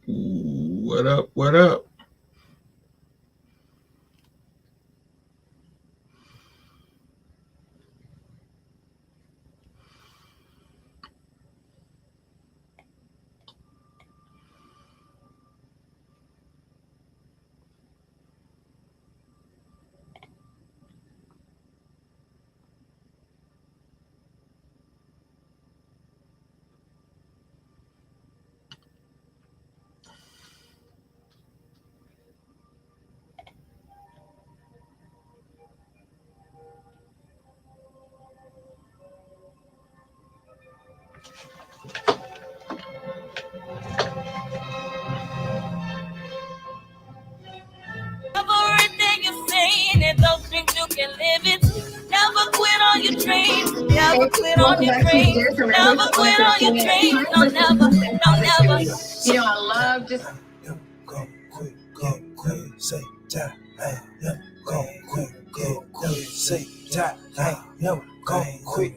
What up? What up? Everything you're saying and those dreams you can live it. Never quit on your dreams. Never Hey, quit on welcome your back to dreams. Jennifer Randall's Never on a quit on your 15-minute dreams. time No, for never. success and No, never. positivity. You know, I love just Go quick, say die. Hey, yeah, go quick, never say die. Hey, never go quick,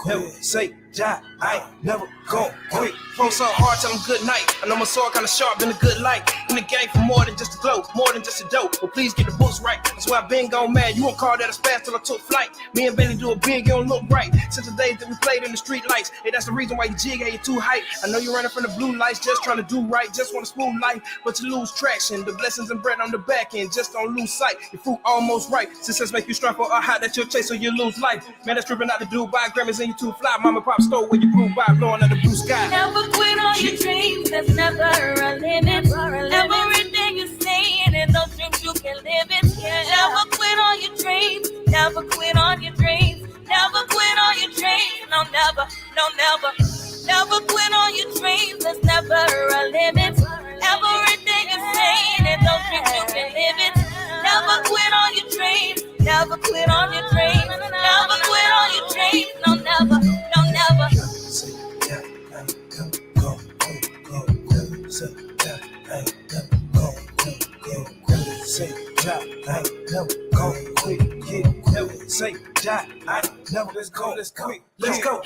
never say die. I never go quick. Flow so hard, tell them good night. I know my sword kinda sharp, been a good light. In the game for more than just a glow, more than just a dope. Well, please get the books right. That's why I've been gone mad. You won't call that as fast till I took flight. Me and Bailey do it big, you don't look right. Since the days that we played in the street lights. Hey, that's the reason why you jig, hey, you too hype. I know you're running from the blue lights, just trying to do right. Just want a smooth life, but you lose traction. The blessings and bread on the back end, just don't lose sight. Your fruit almost ripe. Success make you strive for a high that you'll chase, so you lose life. Man, that's tripping out the Dubai. Grammys and you too fly. Mama pop store where you grew by, blowing under the blue sky. Never quit on your dreams. There's never a limit. Everything you're saying and those dreams you can live it. Never quit on your dreams. Never quit on your dreams. Never quit on your dreams. No, never. No, never. Never quit on your dreams. There's never a limit. Everything you're saying and those dreams you can live it. Never quit on your dreams. Never quit on your dreams. Never quit on your dreams. No, never. No, never. Say yeah, I go quick, say yeah, I go quick, say yeah, I never go quick, never say yeah, I never let's go quick, let's go.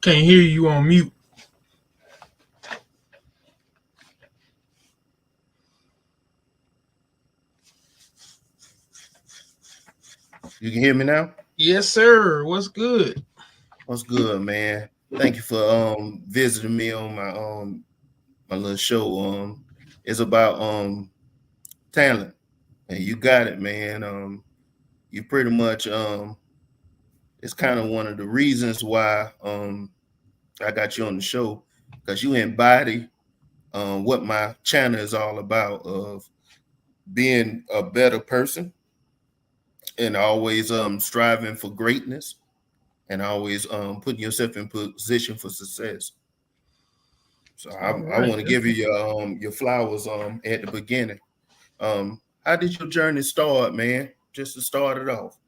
Can't hear you on mute. You can hear me now? Yes, sir. What's good? What's good, man? Thank you for visiting me on my little show. It's about talent. And you got it, man. You pretty much it's kind of one of the reasons why I got you on the show, because you embody what my channel is all about, of being a better person and always striving for greatness and always putting yourself in position for success. So I Right. want to give you your flowers at the beginning. How did your journey start, man? Just to start it off.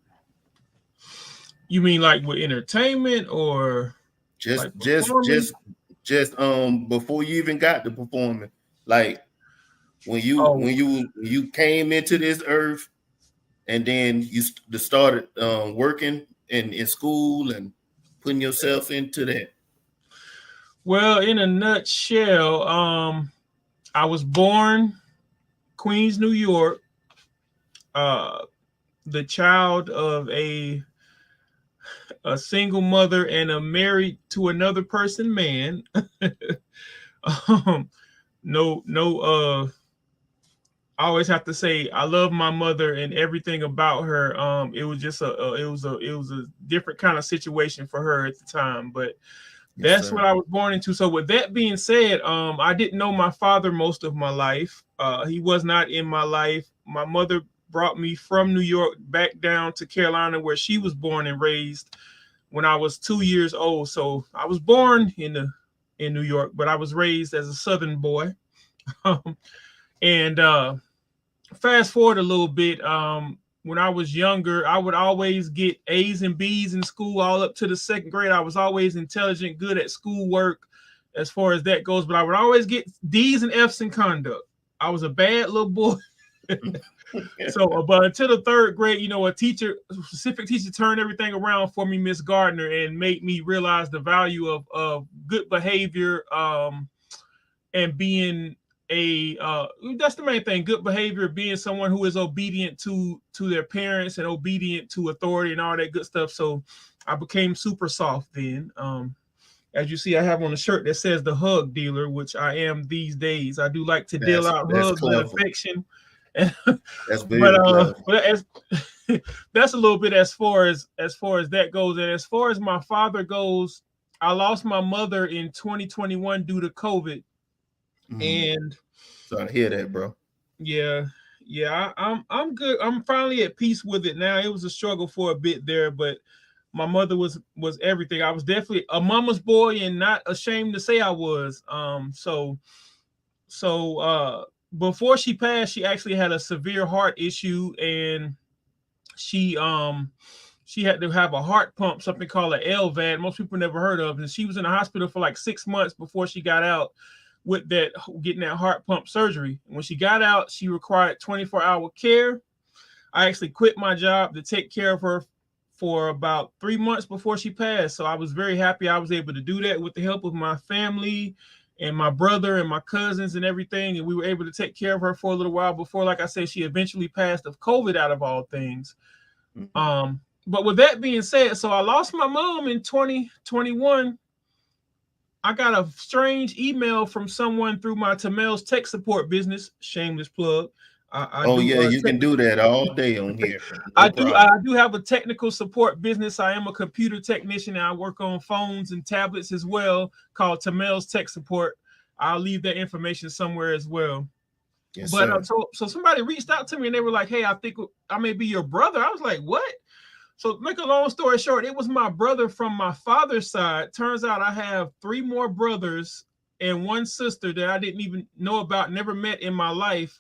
You mean like with entertainment or Just like just performing? just just before you even got to performing, like when you Oh, when you came into this earth, and then you started working in school and putting yourself into that. well, in a nutshell, I was born Queens, New York, uh, the child of a single mother and a married to another person man. um, no. I always have to say I love my mother and everything about her. It was just it was a different kind of situation for her at the time, but Yes, that's what sir. I was born into. So with that being said, I didn't know my father most of my life. He was not in my life. My mother brought me from New York back down to Carolina, where she was born and raised when I was 2 years old. So I was born in New York, but I was raised as a Southern boy. And fast forward a little bit. when I was younger, I would always get A's and B's in school all up to the second grade. I was always intelligent, good at schoolwork as far as that goes, but I would always get D's and F's in conduct. I was a bad little boy. So, but until the third grade, you know, a specific teacher turned everything around for me, Miss Gardner, and made me realize the value of good behavior, and being that's the main thing, good behavior, being someone who is obedient to their parents and obedient to authority and all that good stuff. So I became super soft then. As you see, I have on a shirt that says the hug dealer, which I am these days. I do like to deal out hugs and affection. That's very clever. But that's a little bit as far as that goes. And as far as my father goes, I lost my mother in 2021 due to COVID. And sorry to hear that, bro. Yeah, I'm good. I'm finally at peace with it now. It was a struggle for a bit there, but my mother was everything. I was definitely a mama's boy, and not ashamed to say I was. So before she passed, she actually had a severe heart issue, and she had to have a heart pump, something called an LVAD. Most people never heard of, and she was in the hospital for like 6 months before she got out with that, getting that heart pump surgery. When she got out, she required 24-hour care. I actually quit my job to take care of her for about 3 months before she passed. So I was very happy I was able to do that with the help of my family and my brother and my cousins and everything. And we were able to take care of her for a little while before, like I said, she eventually passed of COVID, out of all things. But with that being said, so I lost my mom in 2021. I got a strange email from someone through my Tamell's tech support business. Shameless plug. You can do that all day on here. I do have a technical support business. I am a computer technician, and I work on phones and tablets as well, called Tamell's Tech Support. I'll leave that information somewhere as well. Yes, but so somebody reached out to me, and they were like, "Hey, I think I may be your brother." I was like, "What?" So make a long story short, it was my brother from my father's side. Turns out I have 3 more brothers and 1 sister that I didn't even know about, never met in my life.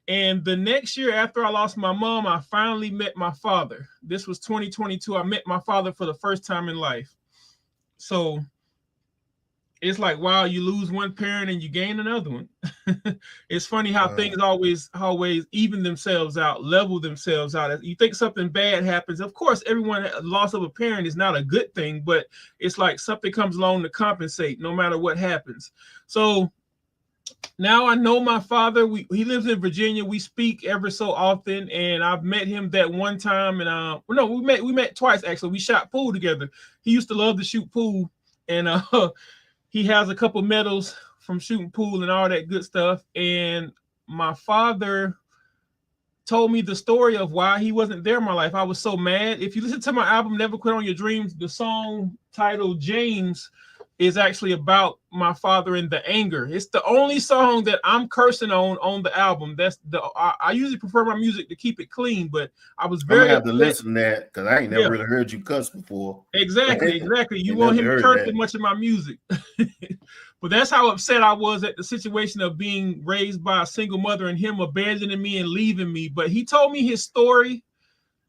And the next year after I lost my mom, I finally met my father. This was 2022. I met my father for the first time in life. So it's like, wow, you lose one parent and you gain another one. It's funny how things always even themselves out, level themselves out. You think something bad happens. Of course, loss of a parent is not a good thing, but it's like something comes along to compensate no matter what happens. So now I know my father. He lives in Virginia. We speak ever so often, and I've met him that one time. And we met twice actually. We shot pool together. He used to love to shoot pool, and he has a couple medals from shooting pool and all that good stuff. And my father told me the story of why he wasn't there in my life. I was so mad. If you listen to my album, Never Quit on Your Dreams, the song titled James is actually about my father and the anger. It's the only song that I'm cursing on the album. I usually prefer my music to keep it clean, but I was very I'm gonna have to listen to that because I ain't never really heard you cuss before. Exactly. You won't hear me cursing much in my music. But that's how upset I was at the situation of being raised by a single mother and him abandoning me and leaving me. But he told me his story.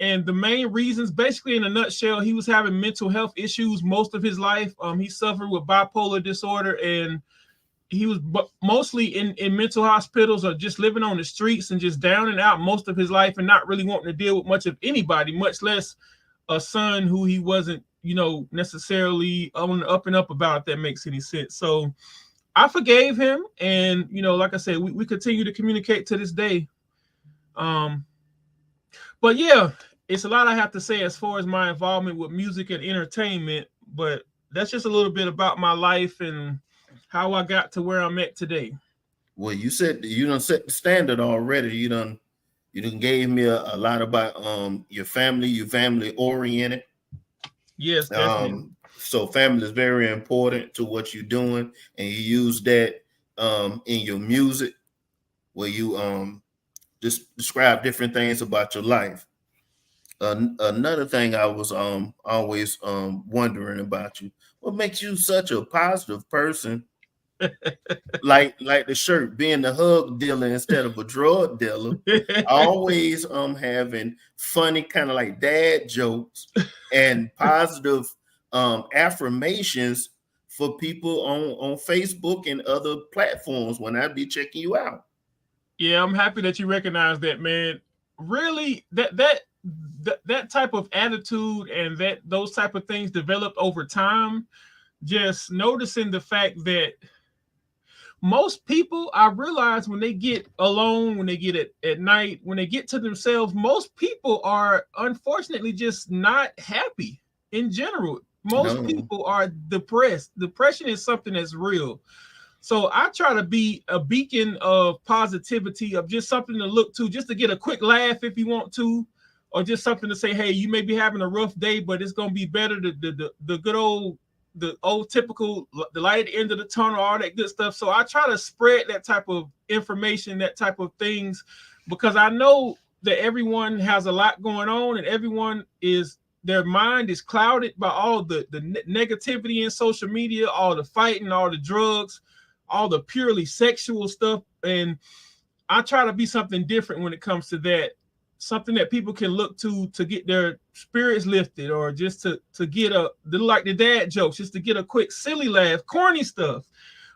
And the main reasons, basically in a nutshell, he was having mental health issues most of his life. He suffered with bipolar disorder, and he was mostly in mental hospitals or just living on the streets and just down and out most of his life, and not really wanting to deal with much of anybody, much less a son who he wasn't, necessarily on the up and up about, if that makes any sense. So I forgave him, and like I said, we continue to communicate to this day. But yeah, it's a lot I have to say as far as my involvement with music and entertainment, but that's just a little bit about my life and how I got to where I'm at today. Well, you said you done set the standard already. You done gave me a lot about your family oriented. Yes, definitely. So family is very important to what you're doing, and you use that in your music, where you just describe different things about your life. Another thing I was always wondering about you, what makes you such a positive person like the shirt, being the hug dealer instead of a drug dealer. Always having funny kind of like dad jokes and positive affirmations for people on Facebook and other platforms when I be checking you out. Yeah, I'm happy that you recognize that, man. Really, that type of attitude and that those type of things developed over time. Just noticing the fact that most people, I realize when they get alone, when they get at night, when they get to themselves, most people are unfortunately just not happy in general. Most No, people are depressed. Depression is something that's real. So I try to be a beacon of positivity, of just something to look to, just to get a quick laugh if you want to, or just something to say, hey, you may be having a rough day, but it's gonna be better. The good old, the old typical, the light at the end of the tunnel, all that good stuff. So I try to spread that type of information, that type of things, because I know that everyone has a lot going on, and everyone is, their mind is clouded by all the negativity in social media, all the fighting, all the drugs, all the purely sexual stuff. And I try to be something different when it comes to that, something that people can look to get their spirits lifted, or just to get like the dad jokes, just to get a quick silly laugh, corny stuff.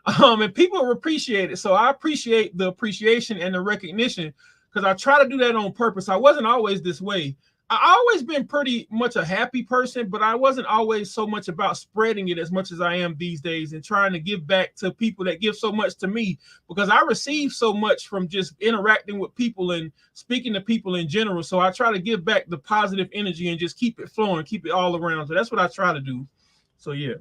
And people appreciate it. So I appreciate the appreciation and the recognition, because I try to do that on purpose. I wasn't always this way. I always been pretty much a happy person, but I wasn't always so much about spreading it as much as I am these days, and trying to give back to people that give so much to me, because I receive so much from just interacting with people and speaking to people in general. So I try to give back the positive energy and just keep it flowing, keep it all around. So that's what I try to do. So yeah.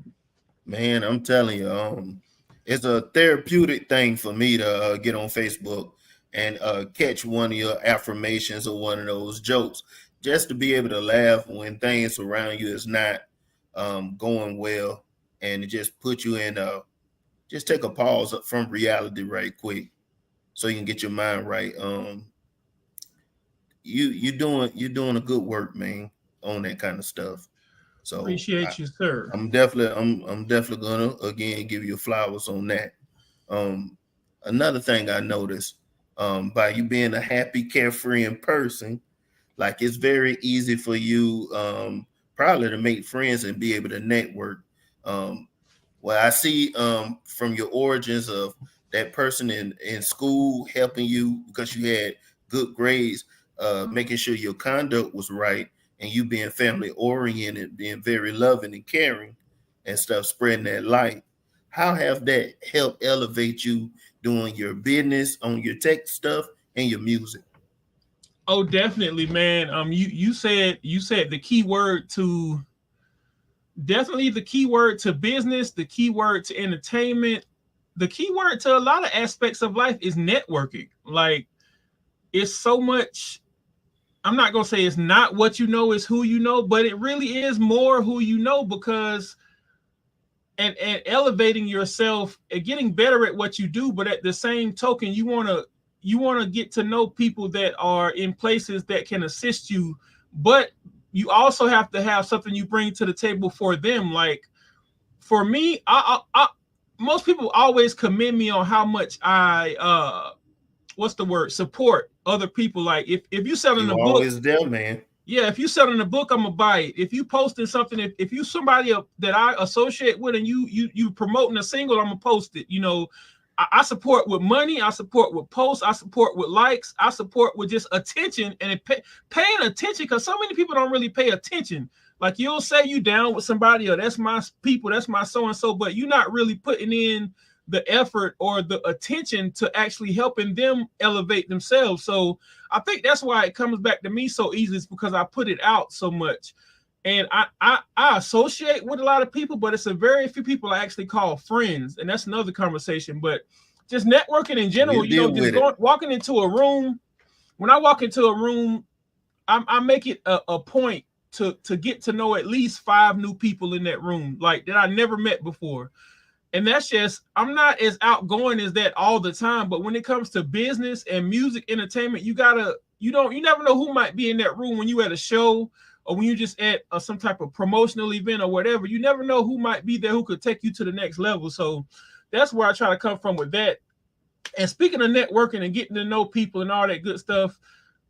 man, I'm telling you, it's a therapeutic thing for me to get on Facebook and catch one of your affirmations or one of those jokes, just to be able to laugh when things around you is not going well, and just put you in just take a pause from reality right quick so you can get your mind right. You're doing a good work, man, on that kind of stuff. So Appreciate you, sir. I'm definitely gonna again give you flowers on that. Um, Another thing I noticed, by you being a happy, carefree in person, like it's very easy for you probably to make friends and be able to network. Um, well, I see from your origins of that person in school helping you because you had good grades, making sure your conduct was right, and you being family oriented, being very loving and caring and stuff, spreading that light. How have that helped elevate you doing your business on your tech stuff and your music? Oh, definitely, man. You said the key word to, definitely the key word to business, the key word to entertainment, the key word to a lot of aspects of life is networking. Like, it's so much. I'm not gonna say it's not what you know, is who you know, but it really is more who you know, because and elevating yourself and getting better at what you do. But at the same token, you want to get to know people that are in places that can assist you, but you also have to have something you bring to the table for them. Like, for me, I most people always commend me on how much I what's the word, support other people. Like, if you selling a You book, always there, man. yeah, if you selling a book, I'm gonna buy it. If you posting something, if you somebody that I associate with, and you promoting a single, I'm gonna post it. I support with money, I support with posts, I support with likes, I support with just attention and paying attention, because so many people don't really pay attention. Like, you'll say you down with somebody, or that's my people, that's my so and so, but you're not really putting in the effort or the attention to actually helping them elevate themselves. So I think that's why it comes back to me so easily, is because I put it out so much. And I associate with a lot of people, but it's a very few people I actually call friends, and that's another conversation. But just networking in general, You deal just with it. walking into a room. When I walk into a room, I make it a point to get to know at least 5 new people in that room, like, that I never met before. And that's just, I'm not as outgoing as that all the time, but when it comes to business and music entertainment, you never know who might be in that room when you at a show, or when you just at some type of promotional event or whatever. You never know who might be there who could take you to the next level. So that's where I try to come from with that. And speaking of networking and getting to know people and all that good stuff,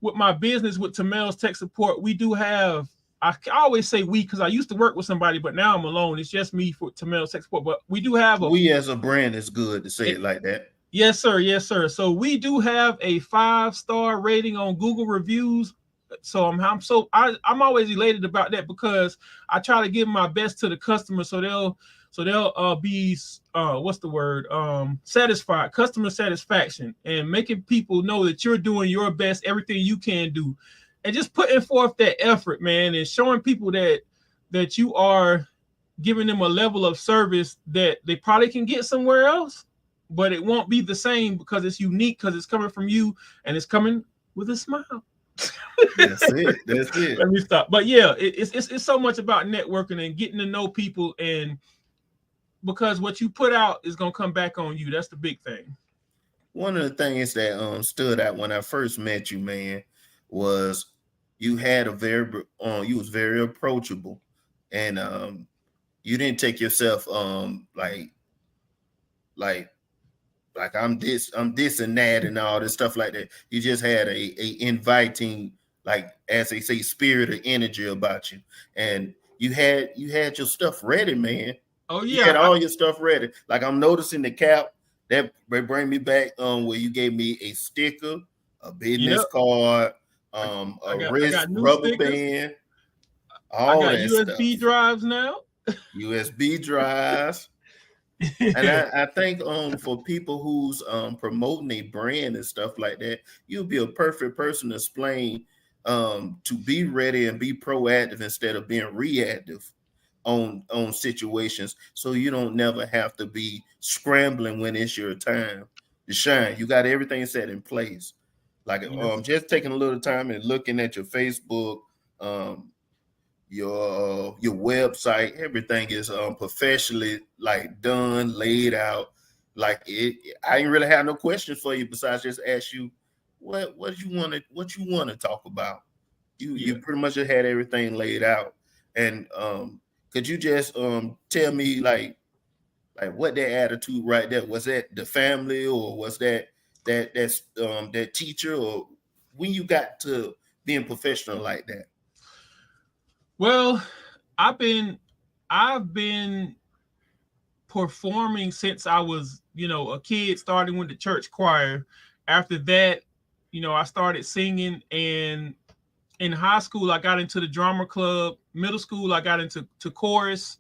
with my business with Tamell's Tech Support, we do have, I always say we because I used to work with somebody, but now I'm alone. It's just me for Tamell's Tech Support. But we do have we as a brand is good to say it like that. Yes, sir. Yes, sir. So we do have a 5-star rating on Google reviews. So I'm always elated about that because I try to give my best to the customer so they'll be what's the word, satisfied, customer satisfaction, and making people know that you're doing your best, everything you can do, and just putting forth that effort, man, and showing people that you are giving them a level of service that they probably can get somewhere else, but it won't be the same because it's unique, because it's coming from you and it's coming with a smile. That's it. Let me stop. But yeah, it's so much about networking and getting to know people, and because what you put out is gonna come back on you. That's the big thing. One of the things that stood out when I first met you, man, was you had you was very approachable, and you didn't take yourself like I'm this and that and all this stuff like that. You just had a inviting, like as they say, spirit or energy about you, and you had your stuff ready, man. Oh yeah, you had all your stuff ready. Like I'm noticing the cap that bring me back where you gave me a sticker, a business card, a wrist rubber band, all that USB stuff. drives now. USB drives. And I think for people who's promoting a brand and stuff like that, you'll be a perfect person to explain to be ready and be proactive instead of being reactive on situations, so you don't never have to be scrambling when it's your time to shine. You got everything set in place. Like just taking a little time and looking at your Facebook, your website, everything is professionally like done, laid out. Like it, I didn't really have no questions for you besides just ask you what you want to talk about. You pretty much just had everything laid out. And could you just tell me like what that attitude right there was? That the family, or was that teacher, or when you got to being professional like that? Well, I've been performing since I was, a kid, starting with the church choir. After that, I started singing, and in high school I got into the drama club. Middle school I got into chorus.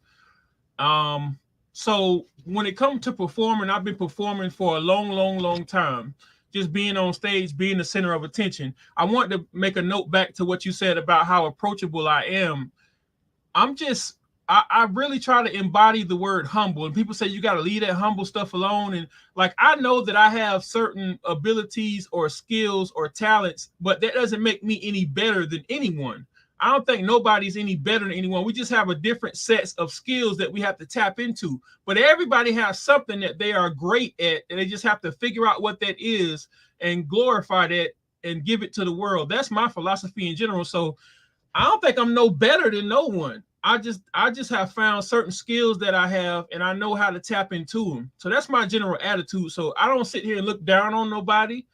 So when it comes to performing, I've been performing for a long time. Just being on stage, being the center of attention. I want to make a note back to what you said about how approachable I am. I really try to embody the word humble. And people say you got to leave that humble stuff alone. And like, I know that I have certain abilities or skills or talents, but that doesn't make me any better than anyone. I don't think nobody's any better than anyone. We just have a different sets of skills that we have to tap into. But everybody has something that they are great at, and they just have to figure out what that is and glorify that and give it to the world. That's my philosophy in general. So I don't think I'm no better than no one. I just have found certain skills that I have, and I know how to tap into them. So that's my general attitude. So I don't sit here and look down on nobody.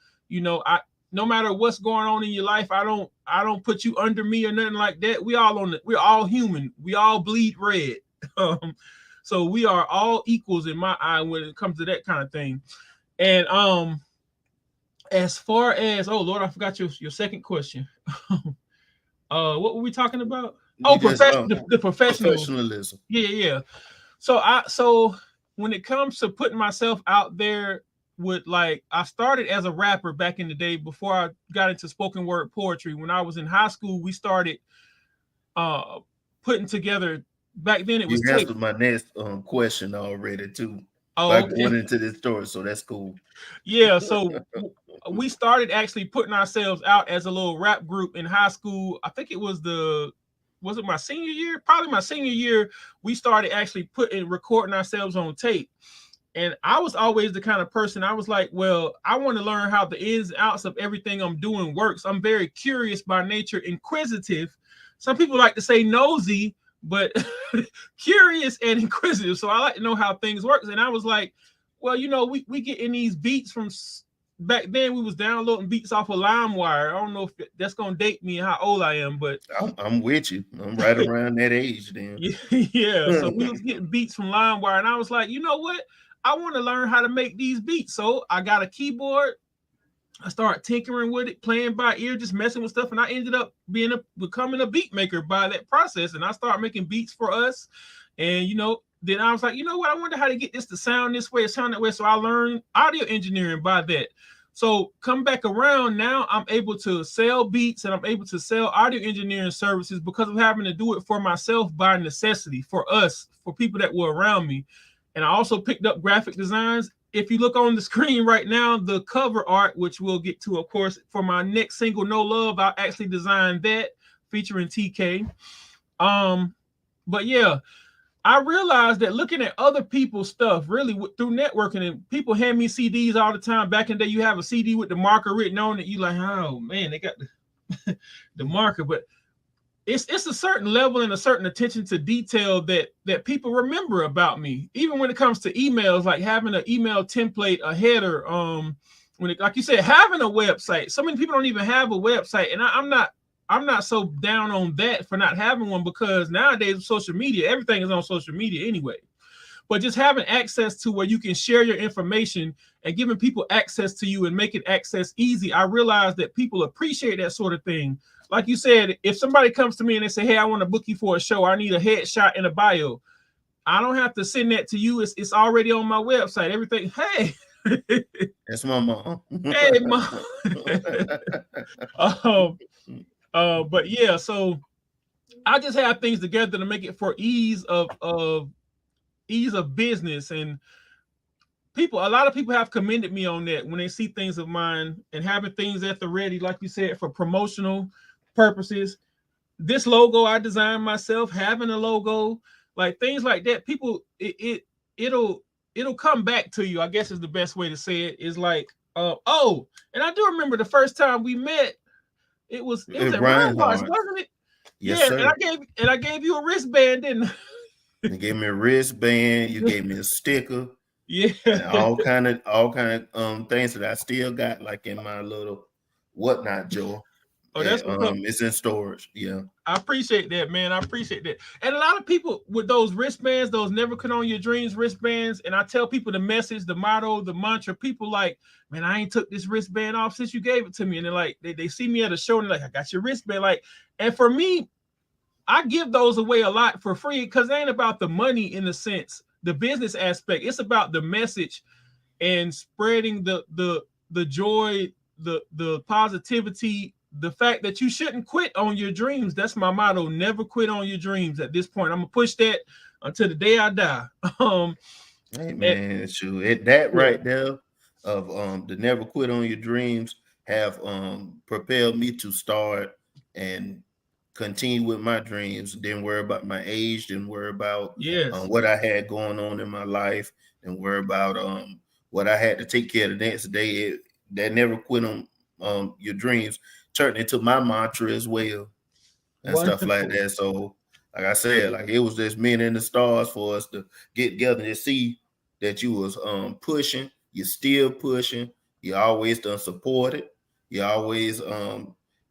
No matter what's going on in your life, I don't put you under me or nothing like that. We're all human. We all bleed red. So we are all equals in my eye when it comes to that kind of thing. And as far as, oh Lord, I forgot your second question. What were we talking about? The professionalism. Yeah. So when it comes to putting myself out there with, like, I started as a rapper back in the day before I got into spoken word poetry. When I was in high school, we started putting together. Back then it was. You answered my next question already too. By going into this story, so that's cool. Yeah, so we started actually putting ourselves out as a little rap group in high school. I think it was it my senior year? Probably my senior year. We started actually recording ourselves on tape. And I was always the kind of person, I was like, well, I want to learn how the ins and outs of everything I'm doing works. I'm very curious by nature, inquisitive. Some people like to say nosy, but curious and inquisitive. So I like to know how things work. And I was like, Well, you know, we getting these beats from back then. We was downloading beats off of LimeWire. I don't know if that's gonna date me and how old I am, but I'm with you. I'm right around that age then. yeah. So we was getting beats from LimeWire, and I was like, you know what? I want to learn how to make these beats. So I got a keyboard. I started tinkering with it, playing by ear, just messing with stuff, and I ended up becoming a beat maker by that process. And I started making beats for us, and you know, then I was like, you know what? I wonder how to get this to sound this way, sound that way. So I learned audio engineering by that. So come back around now, I'm able to sell beats and I'm able to sell audio engineering services because of having to do it for myself by necessity, for us, for people that were around me. And I also picked up graphic designs. If you look on the screen right now, the cover art, which we'll get to, of course, for my next single, No Love, I actually designed that featuring TK. But yeah, I realized that looking at other people's stuff, really through networking, and people hand me CDs all the time. Back in the day, you have a CD with the marker written on it. You like, oh man, they got the marker, but it's a certain level and a certain attention to detail that people remember about me. Even when it comes to emails, like having an email template, a header, like you said, having a website. So many people don't even have a website, and I'm not so down on that for not having one, because nowadays with social media, everything is on social media anyway. But just having access to where you can share your information and giving people access to you and making access easy, I realize that people appreciate that sort of thing. Like you said, if somebody comes to me and they say, hey, I want to book you for a show, I need a headshot and a bio, I don't have to send that to you. It's already on my website. Everything. Hey. That's my mom. Hey, mom. But yeah, so I just have things together to make it for ease of business. And a lot of people have commended me on that when they see things of mine and having things at the ready, like you said, for promotional purposes. This logo I designed myself, having a logo, like things like that. People, it'll come back to you, I guess is the best way to say it. Is like, and I do remember the first time we met. It was at Reinhardt, wasn't it? Yes, yeah, sir. And I gave you a wristband, didn't I? You gave me a wristband. You gave me a sticker. Yeah, and all kind of things that I still got, like in my little whatnot drawer. Oh, that's what's up. It's in storage. Yeah, I appreciate that, man. I appreciate that. And a lot of people with those wristbands, those never quit on your dreams wristbands, and I tell people the message, the motto, the mantra. People like, man, I ain't took this wristband off since you gave it to me. And they're like, they see me at a show and they're like, I got your wristband. Like, and for me, I give those away a lot for free because it ain't about the money in the sense, the business aspect. It's about the message and spreading the joy, the positivity, the fact that you shouldn't quit on your dreams. That's my motto. Never quit on your dreams. At this point, I'm gonna push that until the day I die. Hey man, that right there of the never quit on your dreams have propelled me to start and continue with my dreams. Didn't worry about my age, didn't worry about what I had going on in my life, didn't worry about what I had to take care of the next day. That never quit on your dreams turned into my mantra as well, and stuff like that. So like I said, like it was just men in the stars for us to get together and see that you was pushing, you're still pushing, you always done supported, you always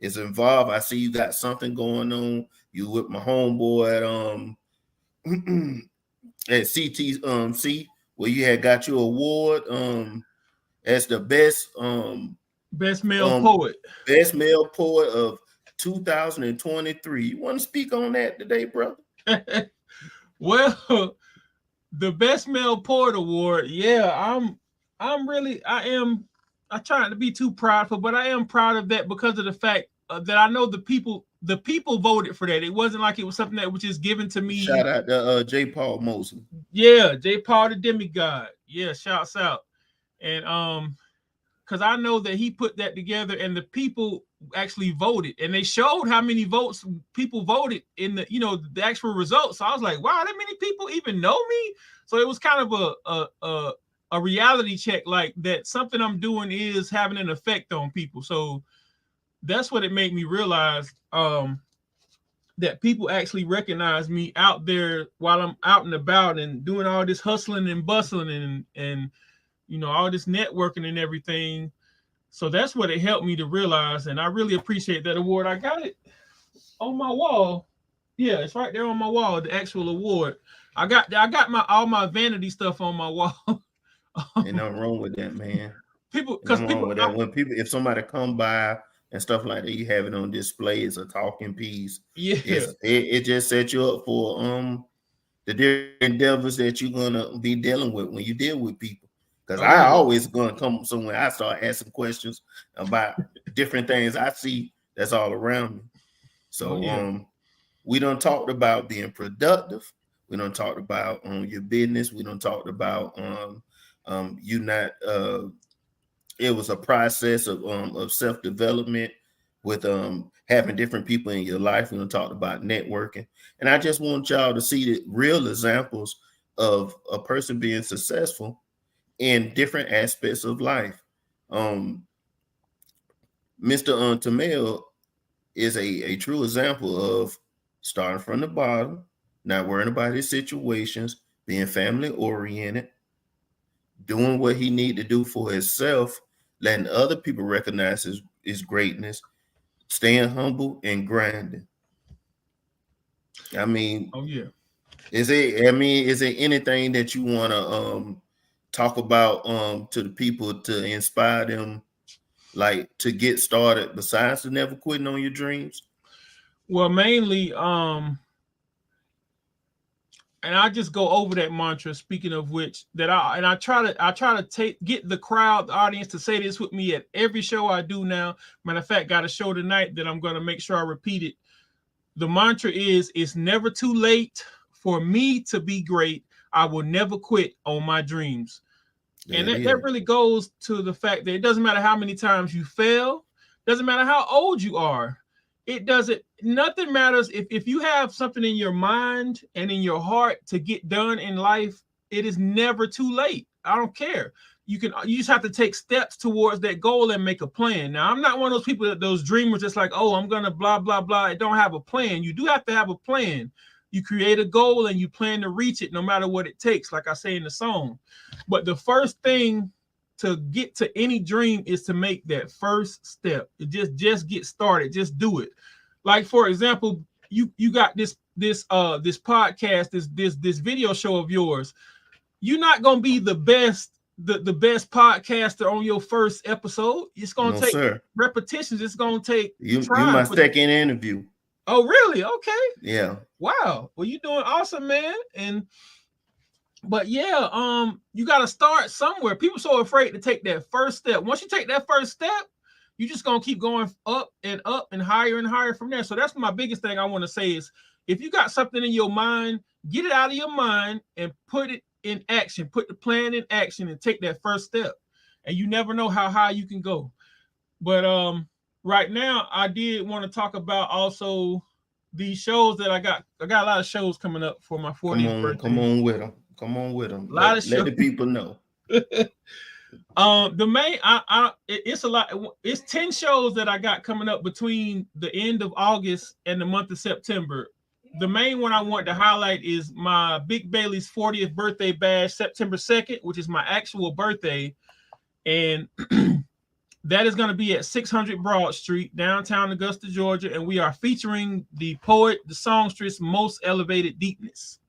is involved. I see you got something going on. You with my homeboy at CTC where you had got your award as the best male poet. Best male poet of 2023. You want to speak on that today, brother? Well, the best male poet award, yeah, I try not to be too prideful, but I am proud of that because of the fact that I know the people voted for that. It wasn't like it was something that was just given to me. Shout out to J. Paul Mosley. Yeah, J. Paul the demigod. Yeah, shouts out. And because I know that he put that together and the people actually voted and they showed how many votes people voted in the, the actual results. So I was like, wow, that many people even know me. So it was kind of a reality check, like that something I'm doing is having an effect on people. So that's what it made me realize, that people actually recognize me out there while I'm out and about and doing all this hustling and bustling and all this networking and everything. So that's what it helped me to realize, and I really appreciate that award. I got it on my wall. Yeah, it's right there on my wall, the actual award. I got all my vanity stuff on my wall. Ain't nothing wrong with that, man. People, because Nothing wrong people, with that. When people, if somebody come by and stuff like that, you have it on display as a talking piece. yeah, It just sets you up for the different endeavors that you're gonna be dealing with when you deal with people. Because I always gonna come somewhere, I start asking questions about different things I see that's all around me. So we done talked about being productive. We done talked about your business. We done talked about you not it was a process of self-development with having different people in your life. We done talked about networking. And I just want y'all to see the real examples of a person being successful in different aspects of life. Mr. Tamell is a true example of starting from the bottom, not worrying about his situations, being family oriented, doing what he need to do for himself, letting other people recognize his greatness, staying humble and grinding. I mean, is there anything that you want to talk about to the people to inspire them, like to get started besides the never quitting on your dreams? Well, mainly, and I just go over that mantra. Speaking of which, I try to get the crowd, the audience, to say this with me at every show I do now. Matter of fact, got a show tonight that I'm going to make sure I repeat it. The mantra is: it's never too late for me to be great. I will never quit on my dreams. And that really goes to the fact that it doesn't matter how many times you fail, doesn't matter how old you are. Nothing matters if you have something in your mind and in your heart to get done in life, it is never too late. I don't care. You just have to take steps towards that goal and make a plan. Now, I'm not one of those people those dreamers just like, oh, I'm gonna blah, blah, blah. I don't have a plan. You do have to have a plan. You create a goal and you plan to reach it no matter what it takes, like I say in the song. But the first thing to get to any dream is to make that first step. Just get started. Just do it. Like, for example, you got this podcast, this video show of yours. You're not gonna be the best podcaster on your first episode. It's gonna take repetitions. It's gonna take you my second interview. Oh, really? Okay. Yeah. Wow. Well, you're doing awesome, man. But yeah, you got to start somewhere. People are so afraid to take that first step. Once you take that first step, you're just going to keep going up and higher from there. So that's my biggest thing I want to say is, if you got something in your mind, get it out of your mind and put it in action. Put the plan in action and take that first step. And you never know how high you can go. But right now, I did want to talk about also these shows that I got. I got a lot of shows coming up for my 40th birthday. Come on with them. Let the people know. The main, it's a lot. It's 10 shows that I got coming up between the end of August and the month of September. The main one I want to highlight is my Big Bailey's 40th birthday bash, September 2nd, which is my actual birthday. And that is going to be at 600 Broad Street, downtown Augusta, Georgia. And we are featuring the poet, the songstress, Most Elevated Deepness.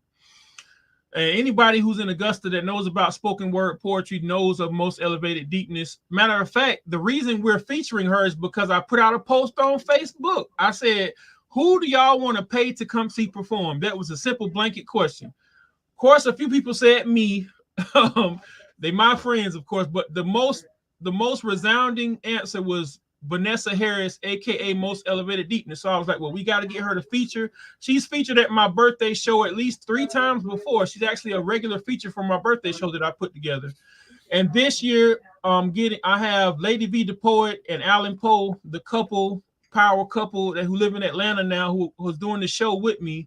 And anybody who's in Augusta that knows about spoken word poetry knows of Most Elevated Deepness. Matter of fact, the reason we're featuring her is because I put out a post on Facebook. I said, who do y'all want to pay to come see perform? That was a simple blanket question. Of course, a few people said me. They my friends, of course, but the most resounding answer was Vanessa Harris, aka Most Elevated Deepness. So I was like, well, we got to get her to feature. She's featured at my birthday show at least 3 times before. She's actually a regular feature from my birthday show that I put together. And this year, I have Lady V the Poet and Alan Poe, the power couple who live in Atlanta now, who's doing the show with me.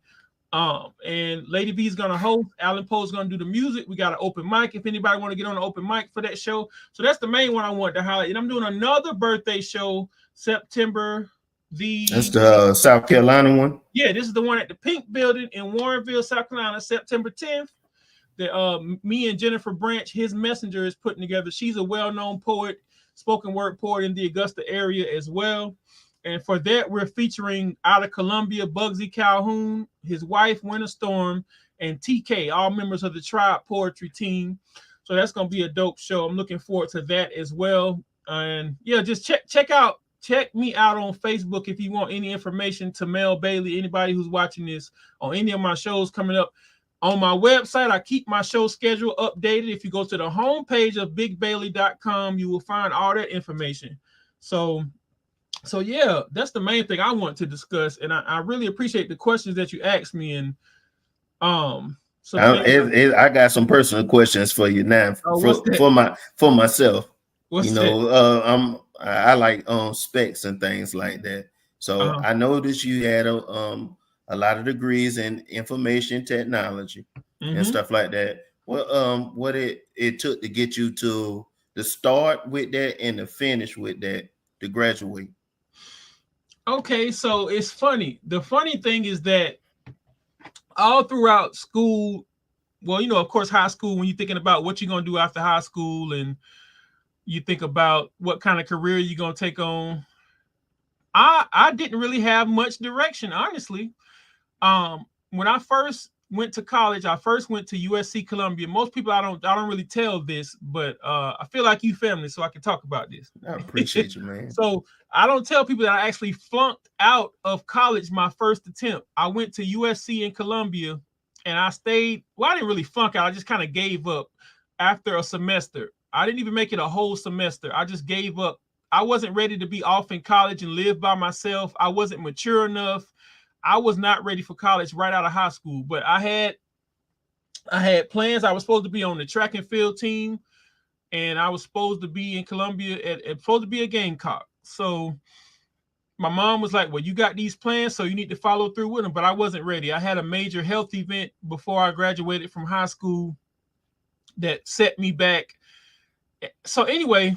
And Lady V is gonna host. Alan Poe is gonna do the music. We got an open mic if anybody want to get on an open mic for that show. So that's the main one I want to highlight. And I'm doing another birthday show September. That's the South Carolina one. Yeah, this is the one at the Pink Building in Warrenville, South Carolina, September 10th. that me and Jennifer Branch, his messenger, is putting together. She's a well-known poet, spoken word poet in the Augusta area as well. And for that, we're featuring out of Columbia, Bugsy Calhoun, his wife, Winter Storm, and TK, all members of the Tribe Poetry team. So that's going to be a dope show. I'm looking forward to that as well. And yeah, just check me out on Facebook if you want any information. Tamell Bailey, anybody who's watching this on any of my shows coming up. On my website, I keep my show schedule updated. If you go to the homepage of bigbailey.com, you will find all that information. So yeah, that's the main thing I want to discuss. And I really appreciate the questions that you asked me. And I got some personal questions for you now for myself. What's that? I like specs and things like that. So I noticed you had a lot of degrees in information technology and stuff like that. What it took to get you to start with that and to finish with that to graduate? Okay, so it's funny. The funny thing is that all throughout school, well, of course, high school, when you're thinking about what you're going to do after high school and you think about what kind of career you're going to take on, I didn't really have much direction, honestly. When I first went to college, I first went to USC Columbia. Most people, I don't really tell this, but I feel like you family, so I can talk about this. I appreciate you, man. So I don't tell people that I actually flunked out of college my first attempt. I went to USC in Columbia, and I stayed. Well, I didn't really flunk out. I just kind of gave up after a semester. I didn't even make it a whole semester. I just gave up. I wasn't ready to be off in college and live by myself. I wasn't mature enough. I was not ready for college right out of high school, but I had plans. I was supposed to be on the track and field team, and I was supposed to be in Columbia supposed to be a Gamecock. So my mom was like, well, you got these plans, so you need to follow through with them. But I wasn't ready. I had a major health event before I graduated from high school that set me back. So anyway,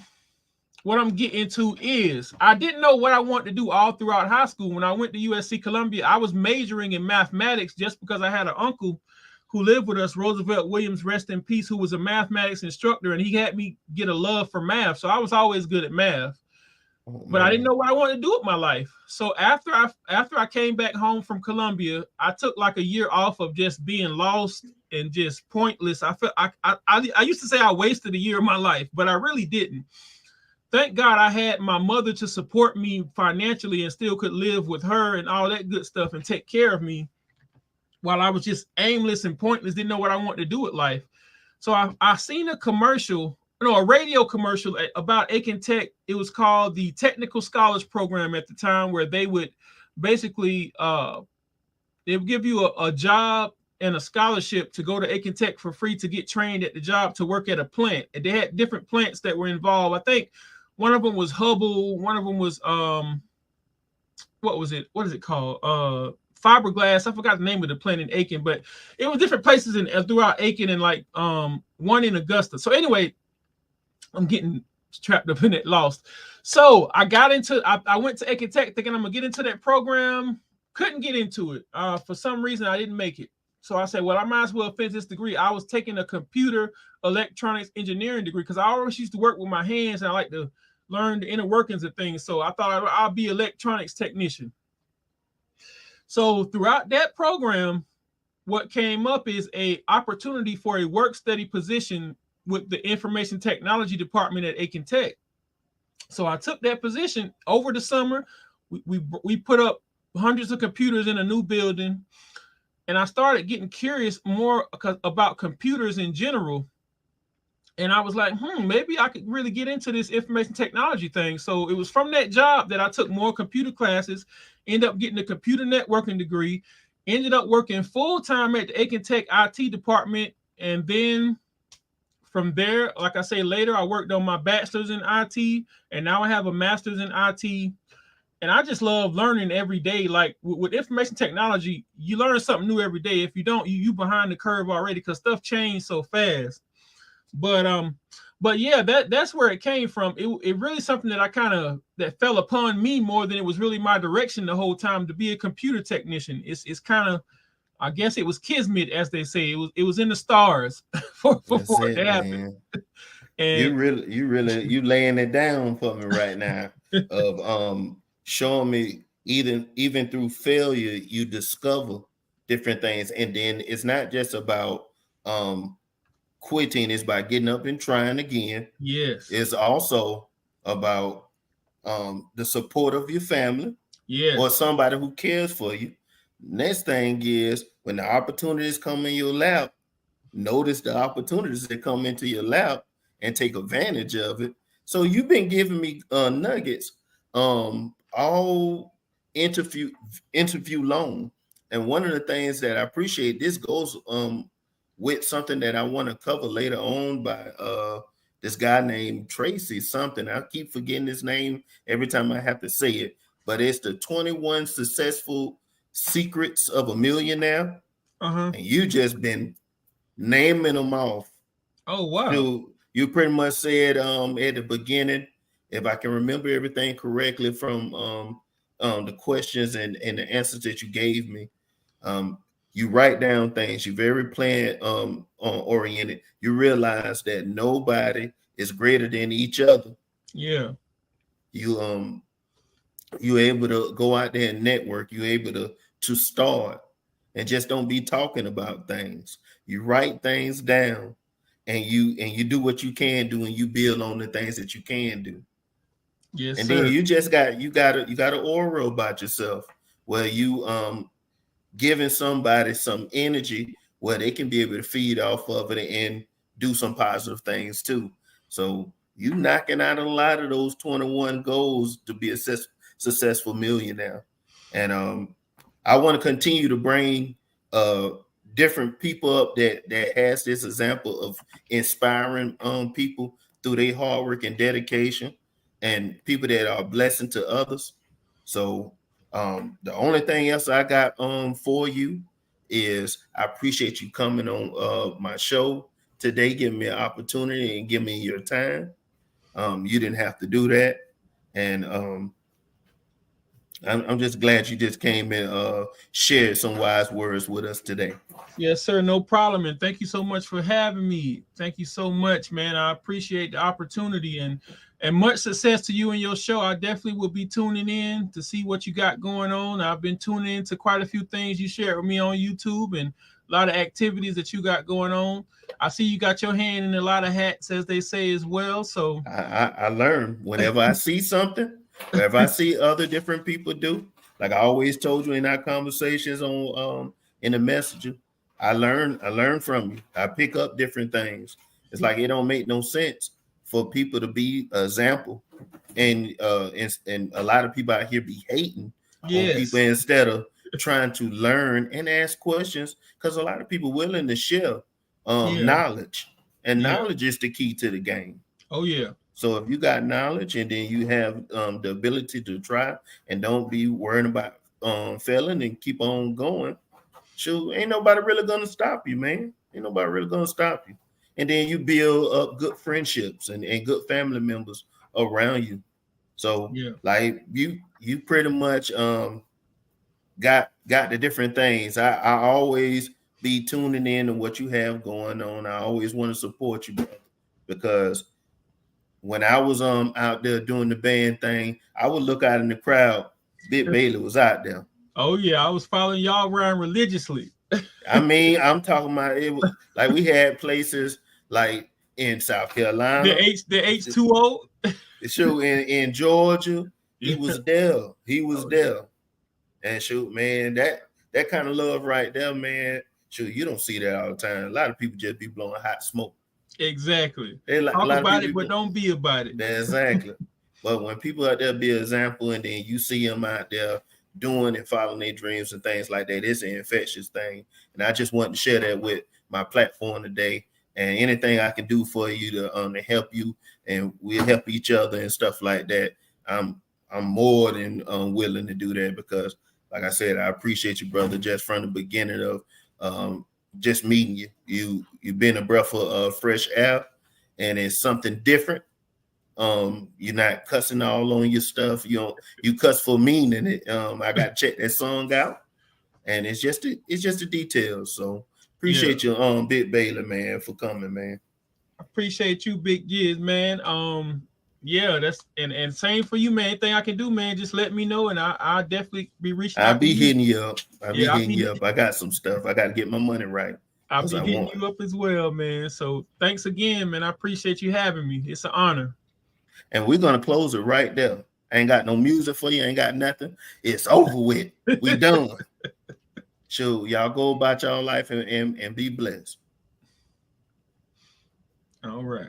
what I'm getting to is I didn't know what I wanted to do all throughout high school. When I went to USC Columbia, I was majoring in mathematics just because I had an uncle who lived with us, Roosevelt Williams, rest in peace, who was a mathematics instructor, and he had me get a love for math. So I was always good at math. But I didn't know what I wanted to do with my life. So after I came back home from Columbia, I took like a year off of just being lost and just pointless. I used to say I wasted a year of my life, but I really didn't. Thank God I had my mother to support me financially and still could live with her and all that good stuff and take care of me while I was just aimless and pointless, didn't know what I wanted to do with life. So I seen a commercial, a radio commercial about Aiken Tech. It was called the Technical Scholars Program at the time, where they would basically they would give you a job and a scholarship to go to Aiken Tech for free to get trained at the job to work at a plant. And they had different plants that were involved. I think one of them was Hubble. One of them was what was it? What is it called? Fiberglass. I forgot the name of the plant in Aiken, but it was different places throughout Aiken and like one in Augusta. So anyway, I'm getting trapped up in it, lost. So I went to Aiken Tech thinking I'm gonna get into that program. Couldn't get into it. For some reason, I didn't make it. So I said, well, I might as well finish this degree. I was taking a computer electronics engineering degree because I always used to work with my hands and I like to learn the inner workings of things. So I thought I'll be electronics technician. So throughout that program, what came up is a opportunity for a work study position with the information technology department at Aiken Tech. So I took that position over the summer. We put up hundreds of computers in a new building, and I started getting curious more about computers in general. And I was like, maybe I could really get into this information technology thing. So it was from that job that I took more computer classes, ended up getting a computer networking degree, ended up working full-time at the Aiken Tech IT department. And then from there, like I say later, I worked on my bachelor's in IT, and now I have a master's in IT. And I just love learning every day. Like with information technology, you learn something new every day. If you don't, you behind the curve already because stuff changed so fast. But yeah, that's where it came from. It really something that that fell upon me more than it was really my direction the whole time to be a computer technician. It's kind of, I guess it was kismet, as they say. It was in the stars. That's it to it, happen. man. And You laying it down for me right now of showing me even through failure you discover different things, and then it's not just about quitting, it's by getting up and trying again. yes, It's also about the support of your family or yes, somebody who cares for you. Next thing is when the opportunities come in your lap, notice the opportunities that come into your lap and take advantage of it. So you've been giving me nuggets all interview long. And one of the things that I appreciate, this goes with something that I want to cover later on by this guy named Tracy something. I keep forgetting his name every time I have to say it, but it's the 21 successful secrets of a millionaire. uh-huh. And you just been naming them off. Oh wow. So you pretty much said at the beginning, if I can remember everything correctly from the questions and the answers that you gave me, um, you write down things. You're very plan oriented. You realize that nobody is greater than each other. Yeah. You you're able to go out there and network. You're able to start and just don't be talking about things. You write things down and you do what you can do and you build on the things that you can do. Yes, And then sir. you got an aura about yourself where you giving somebody some energy where they can be able to feed off of it and do some positive things too. So you knocking out a lot of those 21 goals to be a successful millionaire. And I want to continue to bring uh different people up that has this example of inspiring people through their hard work and dedication, and people that are a blessing to others. So the only thing else I got for you is I appreciate you coming on my show today, giving me an opportunity and giving me your time. You didn't have to do that, and I'm just glad you just came and shared some wise words with us today. Yes, sir. No problem. And thank you so much for having me. Thank you so much, man. I appreciate the opportunity and much success to you and your show. I definitely will be tuning in to see what you got going on. I've been tuning in to quite a few things you shared with me on YouTube and a lot of activities that you got going on. I see you got your hand in a lot of hats, as they say as well. So I learn whenever I see something, wherever I see other different people do. Like I always told you in our conversations on in the messenger, I learn from you. I pick up different things. It's like it don't make no sense for people to be an example, and a lot of people out here be hating on people yes, instead of trying to learn and ask questions, because a lot of people willing to share yeah, knowledge, and yeah. knowledge is the key to the game. Oh yeah, So if you got knowledge and then you have the ability to try and don't be worrying about failing and keep on going, shoot, ain't nobody really gonna stop you, man. Ain't nobody really gonna stop you. And then you build up good friendships and good family members around you. So yeah. like you pretty much got the different things. I always be tuning in to what you have going on. I always want to support you, brother, because when I was out there doing the band thing, I would look out in the crowd. Big Bailey was out there. Oh yeah. I was following y'all around religiously. I mean, I'm talking about it. Like we had places like in South The Carolina, H2O. shoot in Georgia. He Yeah. was there. He was Oh yeah. there. And shoot, man, that kind of love right there, man. Shoot, you don't see that all the time. A lot of people just be blowing hot smoke. Exactly. They like a Talk lot of about people it, but don't be about it. exactly. But when people out there be an example, and then you see them out there doing and following their dreams and things like that, it's an infectious thing. And I just want to share that with my platform today. And anything I can do for you to help you, and we'll help each other and stuff like that. I'm more than willing to do that, because, like I said, I appreciate you, brother, just from the beginning of just meeting you. You've been a breath of fresh air, and it's something different. You're not cussing all on your stuff. You cuss for meaning it. I got to check that song out, and it's just the details. So Appreciate you, Big Bailey, man, for coming, man. Appreciate you, Big Giz, man. Yeah, that's and same for you, man. Anything I can do, man, just let me know, and I'll definitely be reaching out. I'll be to you. hitting you up. I'll Yeah, be hitting you up. I got some stuff. I got to get my money right. I'll be hitting you up as well, man. So thanks again, man. I appreciate you having me. It's an honor. And we're gonna close it right there. I ain't got no music for you. Ain't got nothing. It's over with. We done. So y'all go about y'all life and be blessed. All right.